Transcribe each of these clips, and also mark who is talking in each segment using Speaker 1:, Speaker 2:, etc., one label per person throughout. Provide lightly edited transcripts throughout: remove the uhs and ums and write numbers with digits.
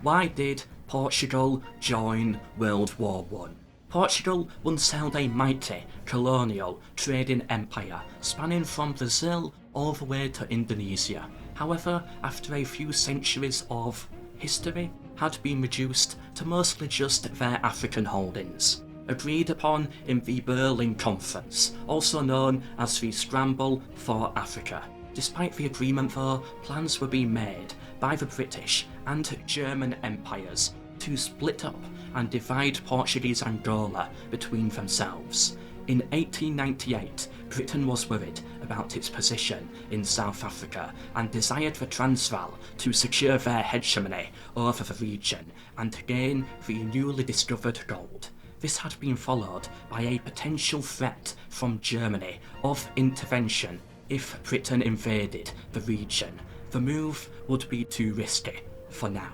Speaker 1: Why did Portugal join World War I? Portugal once held a mighty colonial trading empire spanning from Brazil all the way to Indonesia. However, after a few centuries of history, had been reduced to mostly just their African holdings. Agreed upon in the Berlin Conference, also known as the Scramble for Africa. Despite the agreement though, plans were being made by the British and German empires to split up and divide Portuguese Angola between themselves. In 1898, Britain was worried about its position in South Africa and desired the Transvaal to secure their hegemony over the region and gain the newly discovered gold. This had been followed by a potential threat from Germany of intervention if Britain invaded the region. The move would be too risky for now.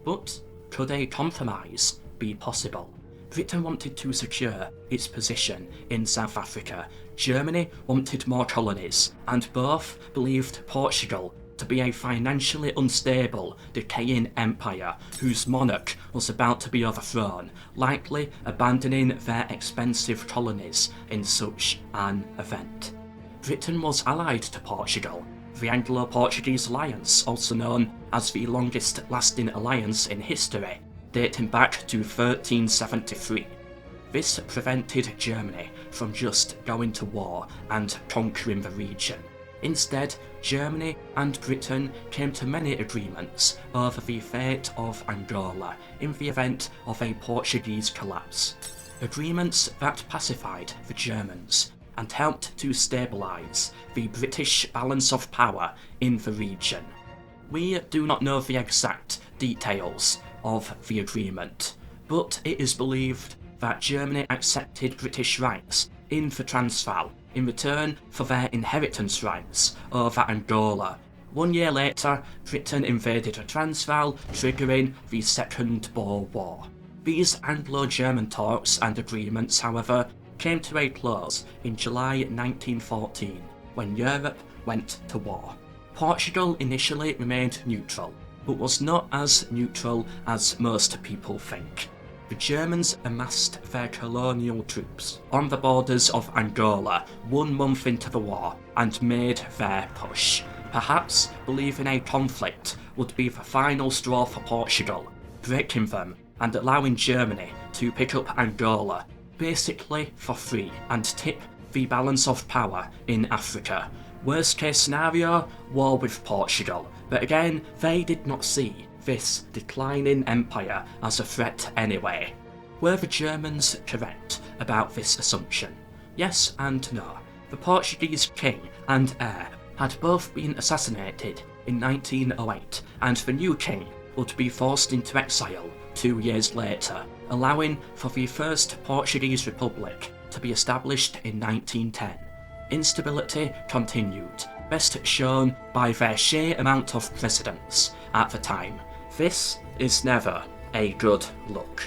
Speaker 1: But could a compromise be possible? Britain wanted to secure its position in South Africa. Germany wanted more colonies, and both believed Portugal to be a financially unstable, decaying empire whose monarch was about to be overthrown, likely abandoning their expensive colonies in such an event. Britain was allied to Portugal. The Anglo-Portuguese alliance, also known as the longest lasting alliance in history, dating back to 1373. This prevented Germany from just going to war and conquering the region. Instead, Germany and Britain came to many agreements over the fate of Angola in the event of a Portuguese collapse. Agreements that pacified the Germans and helped to stabilise the British balance of power in the region. We do not know the exact details of the agreement, but it is believed that Germany accepted British rights in the Transvaal in return for their inheritance rights over Angola. 1 year later, Britain invaded the Transvaal, triggering the Second Boer War. These Anglo-German talks and agreements, however, came to a close in July 1914, when Europe went to war. Portugal initially remained neutral, but was not as neutral as most people think. The Germans amassed their colonial troops on the borders of Angola 1 month into the war and made their push, perhaps believing a conflict would be the final straw for Portugal, breaking them and allowing Germany to pick up Angola basically for free and tip the balance of power in Africa. Worst case scenario, war with Portugal, but again, they did not see this declining empire as a threat anyway. Were the Germans correct about this assumption? Yes and no. The Portuguese king and heir had both been assassinated in 1908, and the new king would be forced into exile 2 years later, allowing for the first Portuguese Republic to be established in 1910. Instability continued, best shown by their sheer amount of presidents at the time. This is never a good look.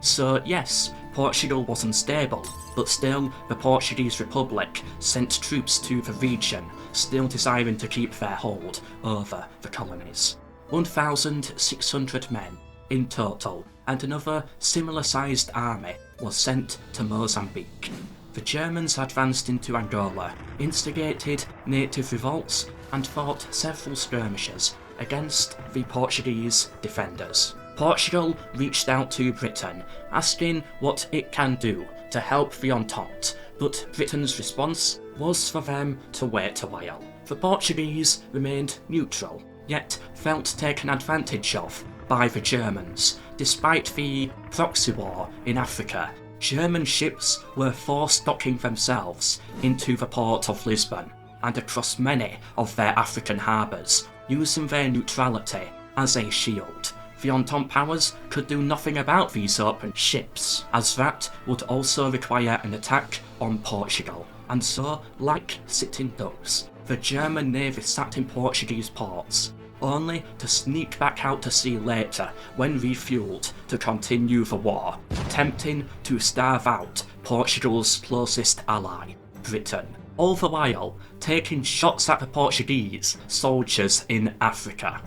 Speaker 1: So yes, Portugal was unstable, but still the Portuguese Republic sent troops to the region, still desiring to keep their hold over the colonies. 1,600 men in total, and another similar-sized army was sent to Mozambique. The Germans advanced into Angola, instigated native revolts, and fought several skirmishes against the Portuguese defenders. Portugal reached out to Britain, asking what it can do to help the Entente, but Britain's response was for them to wait a while. The Portuguese remained neutral, yet felt taken advantage of by the Germans. Despite the proxy war in Africa, German ships were forced docking themselves into the port of Lisbon and across many of their African harbours, using their neutrality as a shield. The Entente powers could do nothing about these open ships, as that would also require an attack on Portugal, and so, like sitting ducks, the German navy sat in Portuguese ports, only to sneak back out to sea later when refuelled to continue the war, attempting to starve out Portugal's closest ally, Britain, all the while taking shots at the Portuguese soldiers in Africa.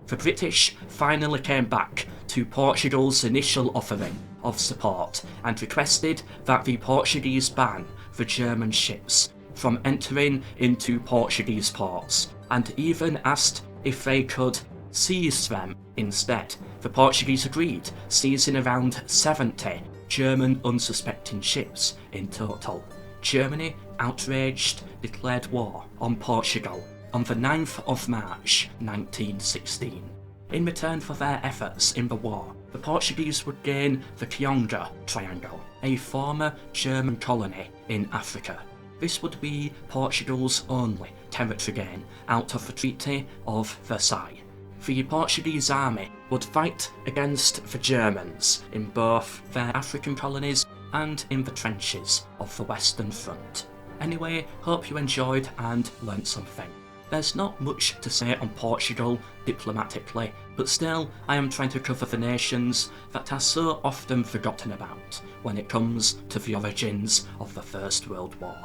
Speaker 1: The British finally came back to Portugal's initial offering of support and requested that the Portuguese ban the German ships from entering into Portuguese ports, and even asked if they could seize them instead. The Portuguese agreed, seizing around 70 German unsuspecting ships in total. Germany, outraged, declared war on Portugal on the 9th of March 1916. In return for their efforts in the war, the Portuguese would gain the Kionga Triangle, a former German colony in Africa. This would be Portugal's only territory gain out of the Treaty of Versailles. The Portuguese army would fight against the Germans in both their African colonies and in the trenches of the Western Front. Anyway, hope you enjoyed and learnt something. There's not much to say on Portugal diplomatically, but still I am trying to cover the nations that are so often forgotten about when it comes to the origins of the First World War.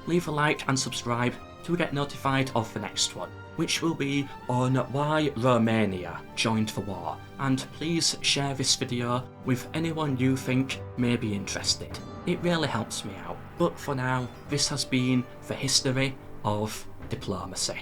Speaker 1: Leave a like and subscribe to get notified of the next one, which will be on why Romania joined the war, and please share this video with anyone you think may be interested. It really helps me out. But for now, this has been the history of diplomacy.